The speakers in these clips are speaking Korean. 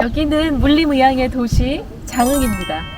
여기는 물림의향의 도시 장흥입니다.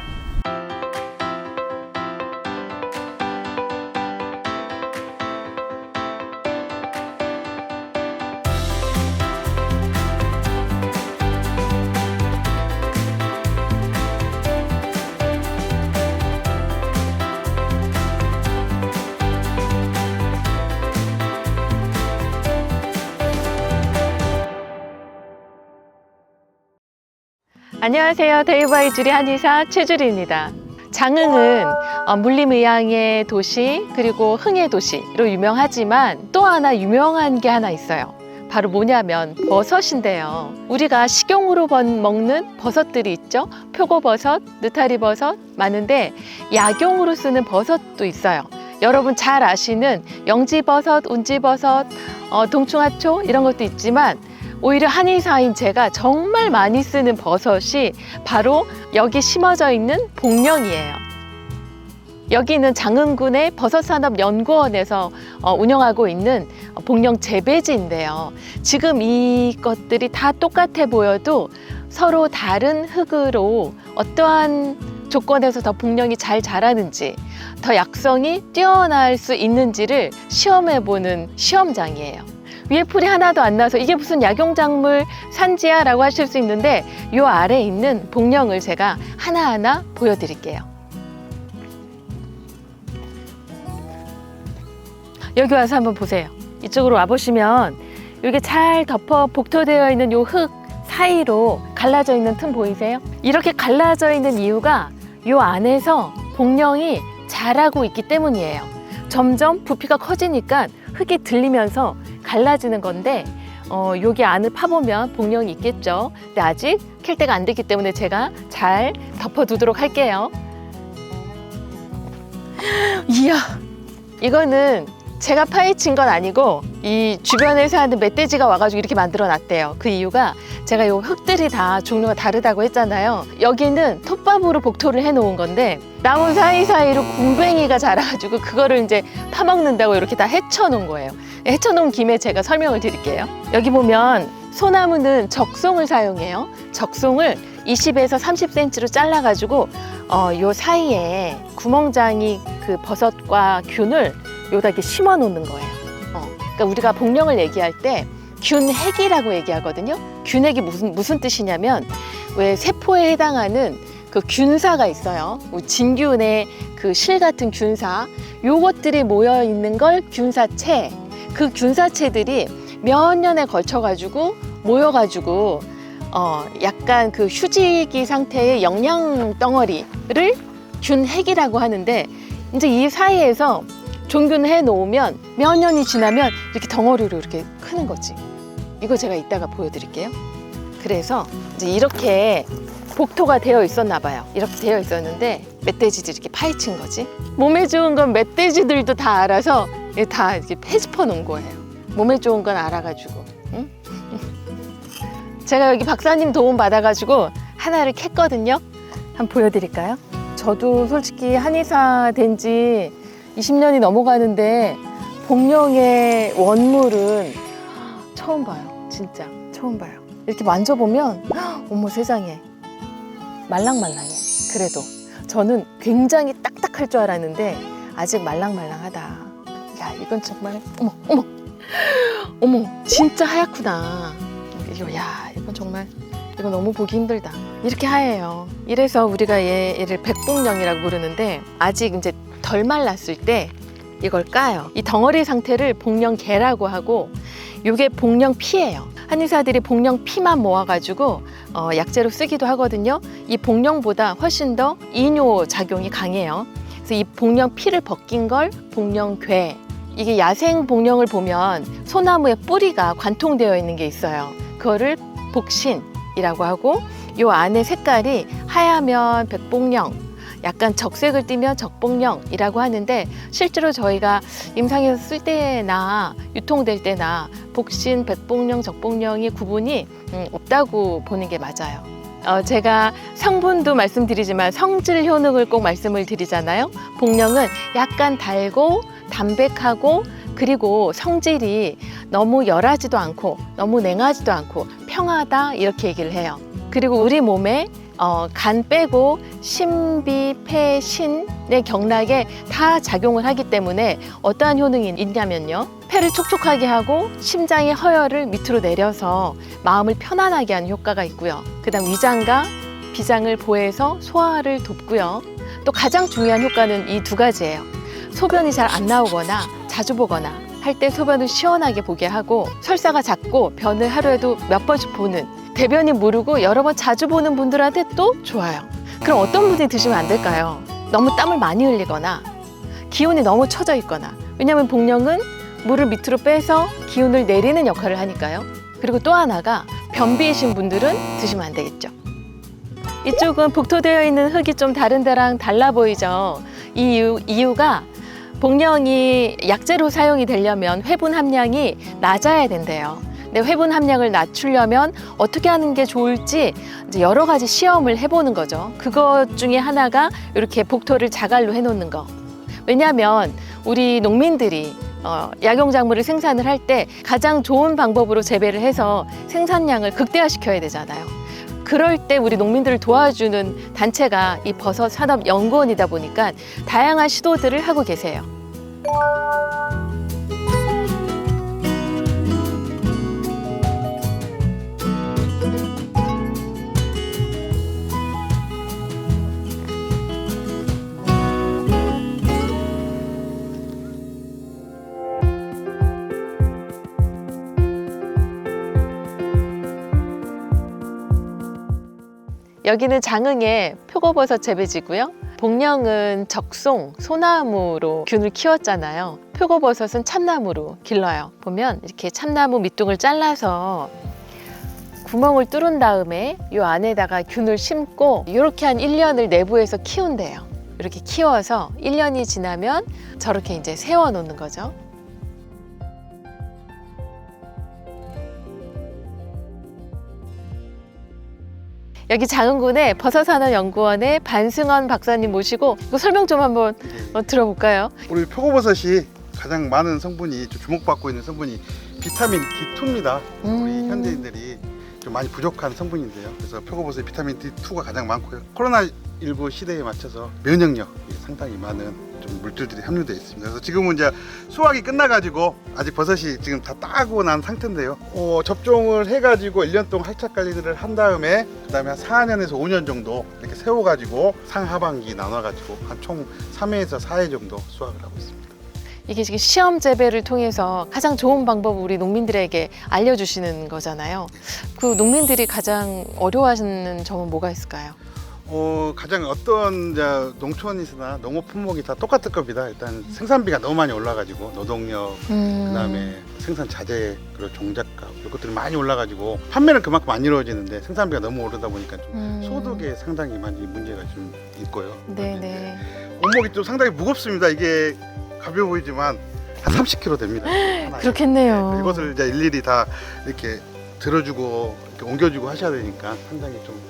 안녕하세요. 데이바이주리 한의사 최주리입니다. 장흥은 물림의향의 도시 그리고 흥의 도시로 유명하지만 또 하나 유명한 게 하나 있어요. 바로 뭐냐면 버섯인데요. 우리가 식용으로 먹는 버섯들이 있죠. 표고버섯, 느타리버섯 많은데 약용으로 쓰는 버섯도 있어요. 여러분 잘 아시는 영지버섯, 운지버섯, 동충하초 이런 것도 있지만 오히려 한의사인 제가 정말 많이 쓰는 버섯이 바로 여기 심어져 있는 복령이에요. 여기는 장흥군의 버섯산업연구원에서 운영하고 있는 복령 재배지인데요. 지금 이것들이 다 똑같아 보여도 서로 다른 흙으로 어떠한 조건에서 더 복령이 잘 자라는지, 더 약성이 뛰어날 수 있는지를 시험해보는 시험장이에요. 위에 풀이 하나도 안 나서 이게 무슨 약용작물 산지야 라고 하실 수 있는데 이 아래에 있는 복령을 제가 하나하나 보여드릴게요. 여기 와서 한번 보세요. 이쪽으로 와보시면 이게 잘 덮어 복토되어 있는 이 흙 사이로 갈라져 있는 틈 보이세요? 이렇게 갈라져 있는 이유가 이 안에서 복령이 자라고 있기 때문이에요. 점점 부피가 커지니까 흙이 들리면서 갈라지는 건데 여기 안을 파보면 복령이 있겠죠. 근데 아직 캘 때가 안 됐기 때문에 제가 잘 덮어두도록 할게요. 이야, 이거는 제가 파헤친 건 아니고 이 주변에서 하는 멧돼지가 와가지고 이렇게 만들어 놨대요. 그 이유가 제가 요 흙들이 다 종류가 다르다고 했잖아요. 여기는 톱밥으로 복토를 해 놓은 건데 나무 사이사이로 굼벵이가 자라가지고 그거를 이제 파먹는다고 이렇게 다 헤쳐 놓은 거예요. 헤쳐 놓은 김에 제가 설명을 드릴게요. 여기 보면 소나무는 적송을 사용해요. 적송을 20에서 30cm로 잘라가지고 요 사이에 구멍장이 그 버섯과 균을 요다 이렇게 심어 놓는 거예요. 그러니까 우리가 복령을 얘기할 때 균핵이라고 얘기하거든요. 균핵이 무슨 뜻이냐면 왜 세포에 해당하는 그 균사가 있어요. 진균의 그 실 같은 균사, 요것들이 모여 있는 걸 균사체. 그 균사체들이 몇 년에 걸쳐 가지고 모여 가지고 약간 그 휴지기 상태의 영양 덩어리를 균핵이라고 하는데 이제 이 사이에서 종균해 놓으면 몇 년이 지나면 이렇게 덩어리로 이렇게 크는 거지. 이거 제가 이따가 보여드릴게요. 그래서 이제 이렇게 복토가 되어 있었나 봐요. 이렇게 되어 있었는데 멧돼지들이 이렇게 파헤친 거지. 몸에 좋은 건 멧돼지들도 다 알아서 다 이렇게 헤집어 놓은 거예요. 몸에 좋은 건 알아가지고. 응? 제가 여기 박사님 도움 받아가지고 하나를 캤거든요. 한번 보여드릴까요? 저도 솔직히 한의사 된지 20년이 넘어가는데 복령의 원물은 처음 봐요. 진짜 처음 봐요. 이렇게 만져보면 어머 세상에 말랑말랑해. 그래도 저는 굉장히 딱딱할 줄 알았는데 아직 말랑말랑하다. 야 이건 정말 어머 진짜 하얗구나. 이건 정말 이거 너무 보기 힘들다. 이렇게 하얘요. 이래서 우리가 얘를 백복령이라고 부르는데 아직 이제 덜 말랐을 때 이걸 까요. 이 덩어리 상태를 복령계라고 하고 이게 복령피예요. 한의사들이 복령피만 모아가지고 약재로 쓰기도 하거든요. 이 복령보다 훨씬 더 이뇨 작용이 강해요. 그래서 이 복령피를 벗긴 걸 복령괴. 이게 야생 복령을 보면 소나무의 뿌리가 관통되어 있는 게 있어요. 그거를 복신이라고 하고 이 안에 색깔이 하얗면 백복령, 약간 적색을 띠면 적복령이라고 하는데 실제로 저희가 임상에서 쓸 때나 유통될 때나 복신, 백복령, 적복령이 구분이 없다고 보는 게 맞아요. 제가 성분도 말씀드리지만 성질 효능을 꼭 말씀을 드리잖아요. 복령은 약간 달고 담백하고 그리고 성질이 너무 열하지도 않고 너무 냉하지도 않고 평하다 이렇게 얘기를 해요. 그리고 우리 몸에 간 빼고 신비, 폐, 신의 경락에 다 작용을 하기 때문에 어떠한 효능이 있냐면요. 폐를 촉촉하게 하고 심장의 허혈을 밑으로 내려서 마음을 편안하게 하는 효과가 있고요. 그다음 위장과 비장을 보호해서 소화를 돕고요. 또 가장 중요한 효과는 이 두 가지예요. 소변이 잘 안 나오거나 자주 보거나 할 때 소변을 시원하게 보게 하고, 설사가 잦고 변을 하루에도 몇 번씩 보는, 대변이 무르고 여러 번 자주 보는 분들한테 또 좋아요. 그럼 어떤 분이 드시면 안 될까요? 너무 땀을 많이 흘리거나 기운이 너무 처져 있거나, 왜냐하면 복령은 물을 밑으로 빼서 기운을 내리는 역할을 하니까요. 그리고 또 하나가 변비이신 분들은 드시면 안 되겠죠. 이쪽은 북토되어 있는 흙이 좀 다른 데랑 달라 보이죠. 이유가 복령이 약재로 사용이 되려면 회분 함량이 낮아야 된대요. 근데 회분 함량을 낮추려면 어떻게 하는 게 좋을지 이제 여러 가지 시험을 해보는 거죠. 그것 중에 하나가 이렇게 복토를 자갈로 해놓는 거. 왜냐하면 우리 농민들이 약용작물을 생산을 할 때 가장 좋은 방법으로 재배를 해서 생산량을 극대화시켜야 되잖아요. 그럴 때 우리 농민들을 도와주는 단체가 이 버섯산업연구원이다 보니까 다양한 시도들을 하고 계세요. 여기는 장흥의 표고버섯 재배지고요. 복령은 적송, 소나무로 균을 키웠잖아요. 표고버섯은 참나무로 길러요. 보면 이렇게 참나무 밑둥을 잘라서 구멍을 뚫은 다음에 이 안에다가 균을 심고 이렇게 한 1년을 내부에서 키운대요. 이렇게 키워서 1년이 지나면 저렇게 이제 세워 놓는 거죠. 여기 장흥군의 버섯산업연구원의 반승원 박사님 모시고 이거 설명 좀 한번 들어볼까요? 우리 표고버섯이 가장 많은 성분이, 좀 주목받고 있는 성분이 비타민 D2입니다. 우리 현대인들이 좀 많이 부족한 성분인데요. 그래서 표고버섯에 비타민 D2가 가장 많고요. 코로나19 시대에 맞춰서 면역력이 상당히 많은 좀 물질들이 함유되어 있습니다. 그래서 지금은 이제 수확이 끝나가지고 아직 버섯이 지금 다 따고 난 상태인데요. 접종을 해가지고 1년 동안 활착 관리를 한 다음에 그다음에 한 4년에서 5년 정도 이렇게 세워가지고 상하반기 나눠가지고 한 총 3회에서 4회 정도 수확을 하고 있습니다. 이게 지금 시험 재배를 통해서 가장 좋은 방법을 우리 농민들에게 알려주시는 거잖아요. 그 농민들이 가장 어려워하시는 점은 뭐가 있을까요? 가장 어떤 농촌이나 농업 품목이 다 똑같을 겁니다. 일단 생산비가 너무 많이 올라가지고 노동력, 그다음에 생산 자재, 그리고 종잣값 이것들이 많이 올라가지고 판매는 그만큼 안 이루어지는데 생산비가 너무 오르다 보니까 좀 소득에 상당히 많이 문제가 좀 있고요. 네네. 원목이 좀 상당히 무겁습니다. 이게 가벼워 보이지만 한 30kg 됩니다. 하나에. 그렇겠네요. 네, 이것을 이제 일일이 다 이렇게 들어주고 이렇게 옮겨주고 하셔야 되니까 상당히 좀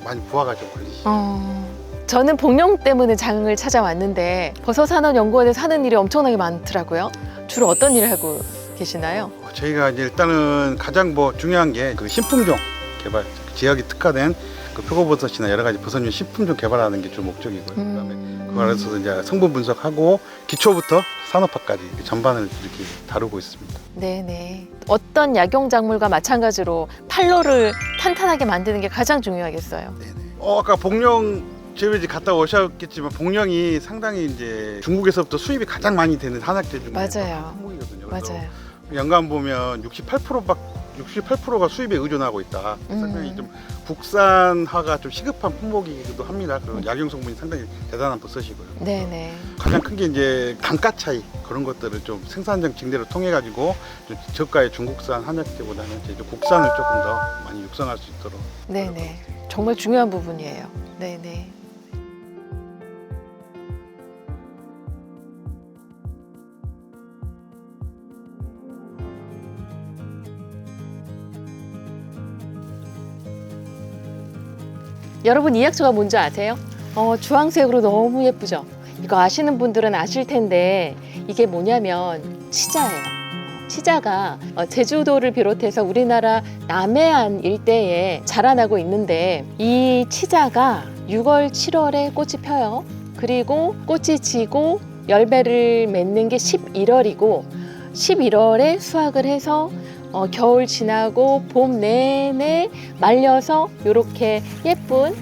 많이 부하가 좀 걸리시죠. 저는 복령 때문에 장흥을 찾아왔는데 버섯산업연구원에서 하는 일이 엄청나게 많더라고요. 주로 어떤 일을 하고 계시나요? 저희가 이제 일단은 가장 중요한 게 그 신품종 개발, 지역이 특화된 그 표고버섯이나 여러 가지 버섯류 신품종 개발하는 게 주 목적이고요. 그다음에 그거 알아서 이제 성분 분석하고 기초부터 산업화까지 전반을 이렇게 다루고 있습니다. 네네. 어떤 약용작물과 마찬가지로 판로를 탄탄하게 만드는 게 가장 중요하겠어요. 네네. 아까 복령 재배지 갔다 오셨겠지만 복령이 상당히 이제 중국에서부터 수입이 가장 많이 되는 한약재 중에 맞아요. 항목이거든요. 맞아요. 연간 보면 68%가 수입에 의존하고 있다. 상당히 좀 국산화가 좀 시급한 품목이기도 합니다. 그리고 약용 성분이 상당히 대단한 버섯이고요. 네네. 가장 큰 게 이제 단가 차이 그런 것들을 좀 생산장 증대를 통해 가지고 저가의 중국산 한약재보다는 이제 국산을 조금 더 많이 육성할 수 있도록. 네네. 정말 중요한 부분이에요. 네네. 여러분 이 약초가 뭔지 아세요? 주황색으로 너무 예쁘죠? 이거 아시는 분들은 아실 텐데 이게 뭐냐면 치자예요. 치자가 제주도를 비롯해서 우리나라 남해안 일대에 자라나고 있는데 이 치자가 6월, 7월에 꽃이 펴요. 그리고 꽃이 지고 열매를 맺는 게 11월이고 11월에 수확을 해서 겨울 지나고 봄 내내 말려서 이렇게 예쁜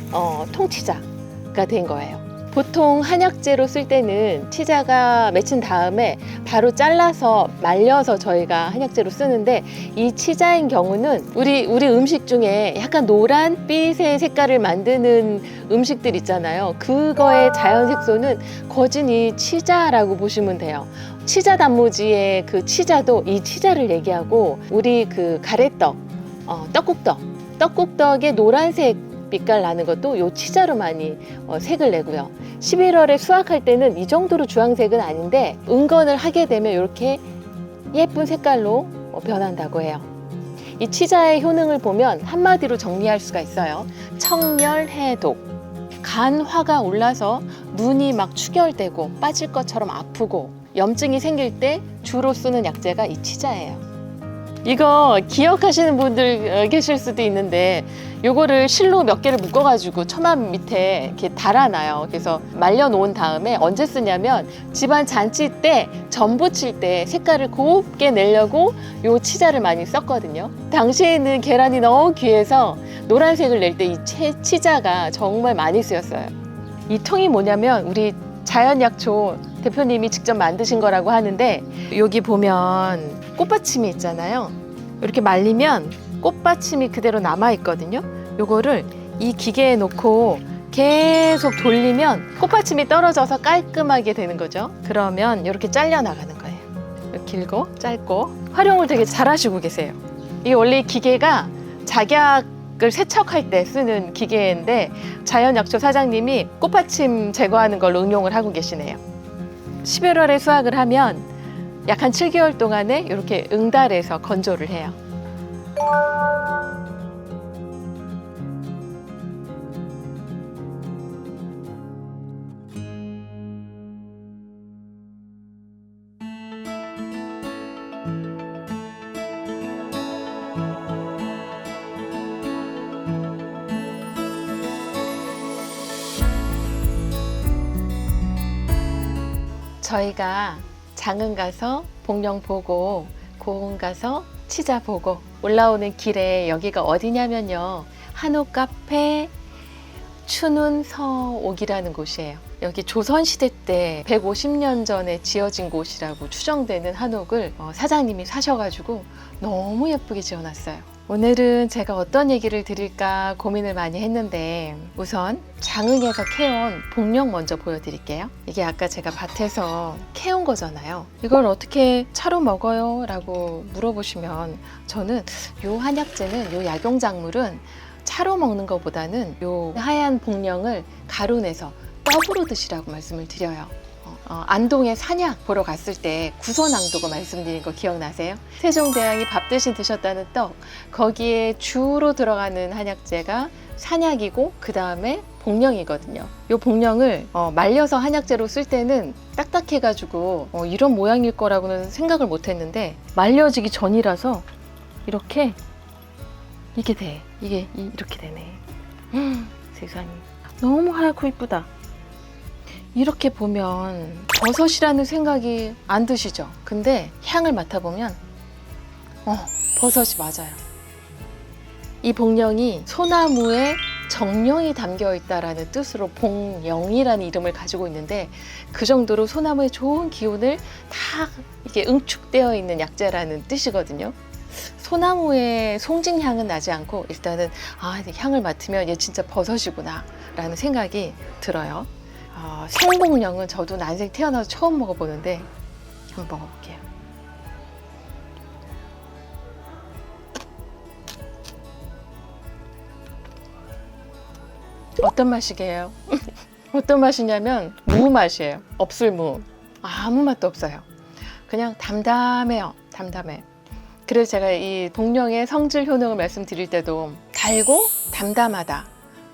통치자가 된 거예요. 보통 한약재로 쓸 때는 치자가 맺힌 다음에 바로 잘라서 말려서 저희가 한약재로 쓰는데 이 치자인 경우는 우리 음식 중에 약간 노란빛의 색깔을 만드는 음식들 있잖아요. 그거의 자연 색소는 거진 이 치자라고 보시면 돼요. 치자 단무지의 그 치자도 이 치자를 얘기하고 우리 그 가래떡, 떡국떡의 노란색 빛깔 나는 것도 요 치자로 많이 색을 내고요. 11월에 수확할 때는 이 정도로 주황색은 아닌데 응건을 하게 되면 이렇게 예쁜 색깔로 변한다고 해요. 이 치자의 효능을 보면 한마디로 정리할 수가 있어요. 청열해독. 간화가 올라서 눈이 막 축열되고 빠질 것처럼 아프고 염증이 생길 때 주로 쓰는 약재가 이 치자예요. 이거 기억하시는 분들 계실 수도 있는데 요거를 실로 몇 개를 묶어가지고 처마 밑에 이렇게 달아놔요. 그래서 말려놓은 다음에 언제 쓰냐면 집안 잔치 때 전 부칠 때 색깔을 곱게 내려고 요 치자를 많이 썼거든요. 당시에는 계란이 너무 귀해서 노란색을 낼 때 이 치자가 정말 많이 쓰였어요. 이 통이 뭐냐면 우리 자연약초 대표님이 직접 만드신 거라고 하는데 여기 보면 꽃받침이 있잖아요. 이렇게 말리면 꽃받침이 그대로 남아 있거든요. 요거를 이 기계에 놓고 계속 돌리면 꽃받침이 떨어져서 깔끔하게 되는 거죠. 그러면 이렇게 잘려 나가는 거예요. 길고 짧고 활용을 되게 잘 하시고 계세요. 이게 원래 기계가 작약을 세척할 때 쓰는 기계인데 자연약초 사장님이 꽃받침 제거하는 걸로 응용을 하고 계시네요. 11월에 수확을 하면 약 한 7개월 동안에 이렇게 응달해서 건조를 해요. 저희가 장흥 가서 복령 보고 고흥 가서 치자 보고 올라오는 길에 여기가 어디냐면요. 한옥 카페 추눈서옥이라는 곳이에요. 여기 조선시대 때 150년 전에 지어진 곳이라고 추정되는 한옥을 사장님이 사셔가지고 너무 예쁘게 지어놨어요. 오늘은 제가 어떤 얘기를 드릴까 고민을 많이 했는데 우선 장흥에서 캐온 복령 먼저 보여드릴게요. 이게 아까 제가 밭에서 캐온 거잖아요. 이걸 어떻게 차로 먹어요? 라고 물어보시면 저는 요 한약재는 요 약용작물은 차로 먹는 것보다는 요 하얀 복령을 가루 내서 떡으로 드시라고 말씀을 드려요. 안동에 산약 보러 갔을 때 구선왕도가 말씀드린 거 기억나세요? 세종대왕이 밥 대신 드셨다는 떡, 거기에 주로 들어가는 한약재가 산약이고 그 다음에 복령이거든요. 이 복령을 말려서 한약재로 쓸 때는 딱딱해가지고 이런 모양일 거라고는 생각을 못했는데 말려지기 전이라서 이렇게 이게 돼. 이게 이렇게 되네. 세상에 너무 하얗고 이쁘다. 이렇게 보면 버섯이라는 생각이 안 드시죠? 근데 향을 맡아보면 버섯이 맞아요. 이 복령이 소나무에 정령이 담겨 있다라는 뜻으로 복령이라는 이름을 가지고 있는데 그 정도로 소나무의 좋은 기운을 다 이게 응축되어 있는 약재라는 뜻이거든요. 소나무의 송진향은 나지 않고 일단은 향을 맡으면 얘 진짜 버섯이구나 라는 생각이 들어요. 생복령은 저도 난생 태어나서 처음 먹어보는데 한번 먹어볼게요. 어떤 맛이게요? 어떤 맛이냐면 무 맛이에요. 없을무. 아무 맛도 없어요. 그냥 담담해요. 담담해. 그래서 제가 이 복령의 성질 효능을 말씀드릴 때도 달고 담담하다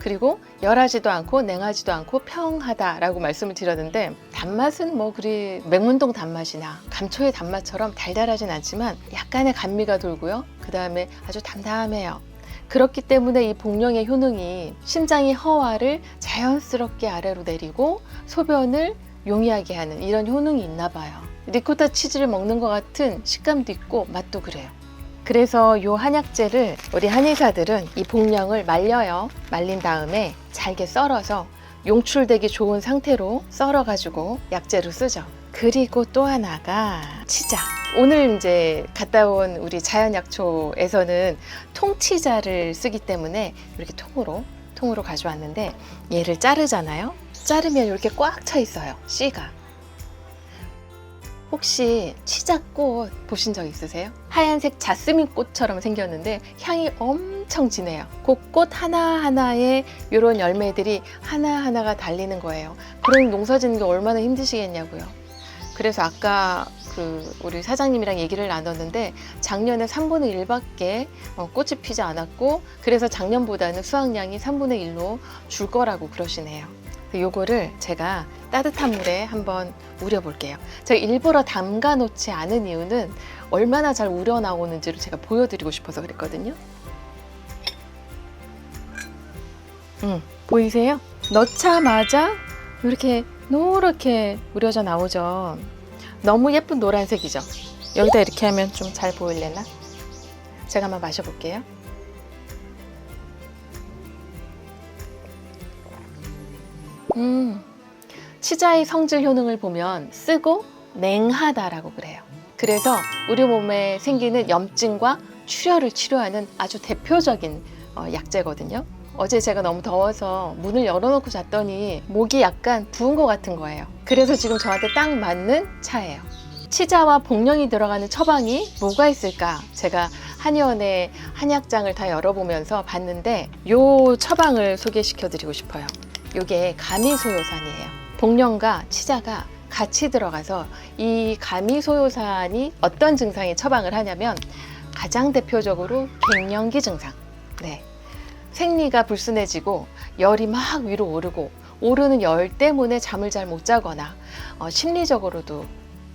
그리고 열하지도 않고 냉하지도 않고 평하다라고 말씀을 드렸는데 단맛은 뭐 그리 맹문동 단맛이나 감초의 단맛처럼 달달하진 않지만 약간의 감미가 돌고요. 그 다음에 아주 담담해요. 그렇기 때문에 이 복령의 효능이 심장의 허화를 자연스럽게 아래로 내리고 소변을 용이하게 하는 이런 효능이 있나 봐요. 리코타 치즈를 먹는 것 같은 식감도 있고 맛도 그래요. 그래서 이 한약재를 우리 한의사들은 이 복령을 말려요. 말린 다음에 잘게 썰어서 용출되기 좋은 상태로 썰어가지고 약재로 쓰죠. 그리고 또 하나가 치자. 오늘 이제 갔다 온 우리 자연약초에서는 통치자를 쓰기 때문에 이렇게 통으로 가져왔는데 얘를 자르잖아요. 자르면 이렇게 꽉 차 있어요. 씨가. 혹시 치자꽃 보신 적 있으세요? 하얀색 자스민 꽃처럼 생겼는데 향이 엄청 진해요. 그 꽃 하나하나에 이런 열매들이 하나하나가 달리는 거예요. 그럼 농사 짓는 게 얼마나 힘드시겠냐고요. 그래서 아까 우리 사장님이랑 얘기를 나눴는데 작년에 3분의 1밖에 꽃이 피지 않았고 그래서 작년보다는 수확량이 3분의 1로 줄 거라고 그러시네요. 요거를 제가 따뜻한 물에 한번 우려 볼게요. 제가 일부러 담가 놓지 않은 이유는 얼마나 잘 우려 나오는지를 제가 보여드리고 싶어서 그랬거든요. 보이세요? 넣자마자 이렇게 노랗게 우려져 나오죠. 너무 예쁜 노란색이죠. 여기다 이렇게 하면 좀 잘 보이려나? 제가 한번 마셔볼게요. 치자의 성질 효능을 보면 쓰고 냉하다라고 그래요. 그래서 우리 몸에 생기는 염증과 출혈을 치료하는 아주 대표적인 약재거든요. 어제 제가 너무 더워서 문을 열어놓고 잤더니 목이 약간 부은 것 같은 거예요. 그래서 지금 저한테 딱 맞는 차예요. 치자와 복령이 들어가는 처방이 뭐가 있을까? 제가 한의원의 한약장을 다 열어보면서 봤는데 요 처방을 소개시켜 드리고 싶어요. 요게 가미소요산이에요. 복령과 치자가 같이 들어가서 이 가미소요산이 어떤 증상에 처방을 하냐면 가장 대표적으로 갱년기 증상. 네. 생리가 불순해지고 열이 막 위로 오르고 오르는 열 때문에 잠을 잘 못 자거나 심리적으로도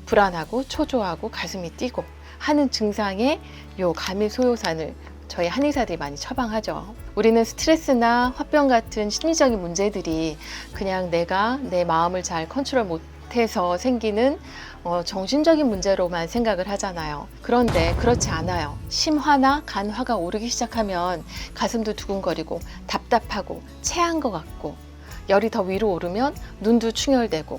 불안하고 초조하고 가슴이 뛰고 하는 증상에 요 가미소요산을 저희 한의사들이 많이 처방하죠. 우리는 스트레스나 화병 같은 심리적인 문제들이 그냥 내가 내 마음을 잘 컨트롤 못해서 생기는 정신적인 문제로만 생각을 하잖아요. 그런데 그렇지 않아요. 심화나 간화가 오르기 시작하면 가슴도 두근거리고 답답하고 체한 것 같고 열이 더 위로 오르면 눈도 충혈되고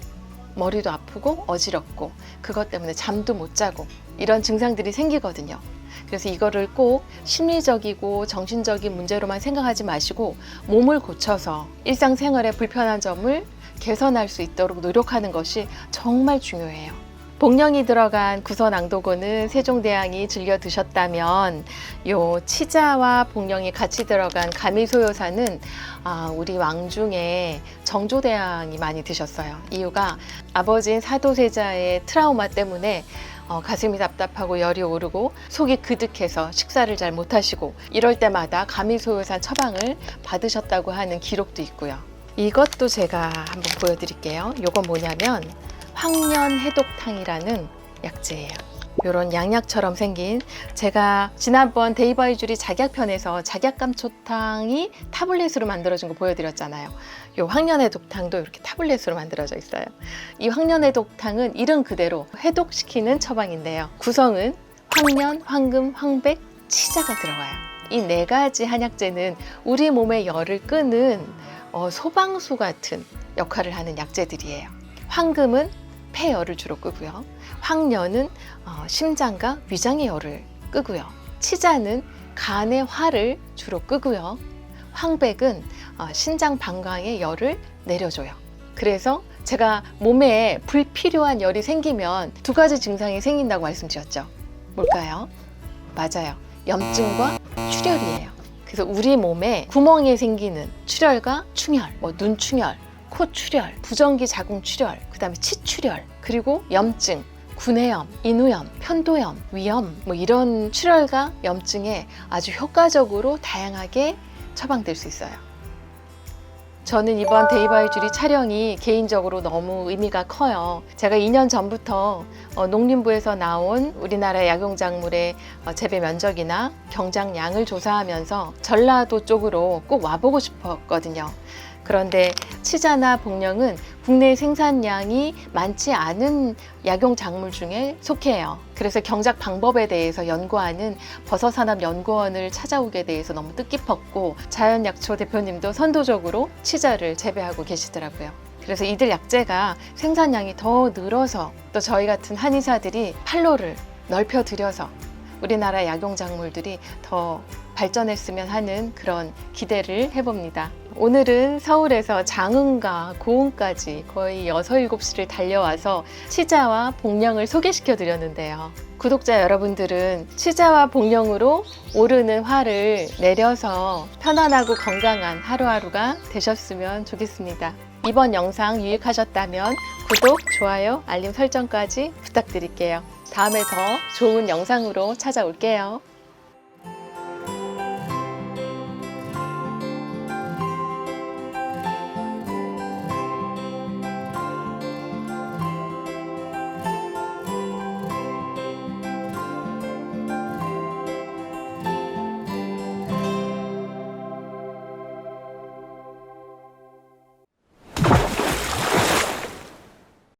머리도 아프고 어지럽고 그것 때문에 잠도 못 자고 이런 증상들이 생기거든요. 그래서 이거를 꼭 심리적이고 정신적인 문제로만 생각하지 마시고 몸을 고쳐서 일상생활의 불편한 점을 개선할 수 있도록 노력하는 것이 정말 중요해요. 복령이 들어간 구선앙도고는 세종대왕이 즐겨 드셨다면 요 치자와 복령이 같이 들어간 가미소요산은 우리 왕 중에 정조대왕이 많이 드셨어요. 이유가 아버지인 사도세자의 트라우마 때문에 가슴이 답답하고 열이 오르고 속이 그득해서 식사를 잘 못하시고 이럴 때마다 가미소요산 처방을 받으셨다고 하는 기록도 있고요. 이것도 제가 한번 보여드릴게요. 이건 뭐냐면 황년해독탕이라는 약재예요. 이런 양약처럼 생긴, 제가 지난번 데이바이주리 작약편에서 작약감초탕이 타블렛으로 만들어진 거 보여드렸잖아요. 이 황년해독탕도 이렇게 타블렛으로 만들어져 있어요. 이 황년해독탕은 이름 그대로 해독시키는 처방인데요. 구성은 황년, 황금, 황백, 치자가 들어가요. 이 네 가지 한약재는 우리 몸의 열을 끄는 소방수 같은 역할을 하는 약재들이에요. 황금은 폐열을 주로 끄고요. 황년은 심장과 위장의 열을 끄고요. 치자는 간의 화를 주로 끄고요. 황백은 신장 방광의 열을 내려줘요. 그래서 제가 몸에 불필요한 열이 생기면 두 가지 증상이 생긴다고 말씀드렸죠. 뭘까요? 맞아요. 염증과 출혈이에요. 그래서 우리 몸에 구멍이 생기는 출혈과 충혈, 눈충혈, 코 출혈, 부정기 자궁 출혈, 그 다음에 치출혈, 그리고 염증, 구내염, 인후염, 편도염, 위염 이런 출혈과 염증에 아주 효과적으로 다양하게 처방될 수 있어요. 저는 이번 데이바이주리 촬영이 개인적으로 너무 의미가 커요. 제가 2년 전부터 농림부에서 나온 우리나라 약용작물의 재배 면적이나 경작량을 조사하면서 전라도 쪽으로 꼭 와보고 싶었거든요. 그런데 치자나 복령은 국내 생산량이 많지 않은 약용작물 중에 속해요. 그래서 경작 방법에 대해서 연구하는 버섯산업연구원을 찾아오게 돼서 너무 뜻깊었고, 자연약초 대표님도 선도적으로 치자를 재배하고 계시더라고요. 그래서 이들 약재가 생산량이 더 늘어서 또 저희 같은 한의사들이 판로를 넓혀드려서 우리나라 약용작물들이 더 발전했으면 하는 그런 기대를 해봅니다. 오늘은 서울에서 장흥과 고흥까지 거의 6, 7시를 달려와서 치자와 복령을 소개시켜 드렸는데요. 구독자 여러분들은 치자와 복령으로 오르는 화를 내려서 편안하고 건강한 하루하루가 되셨으면 좋겠습니다. 이번 영상 유익하셨다면 구독, 좋아요, 알림 설정까지 부탁드릴게요. 다음에 더 좋은 영상으로 찾아올게요.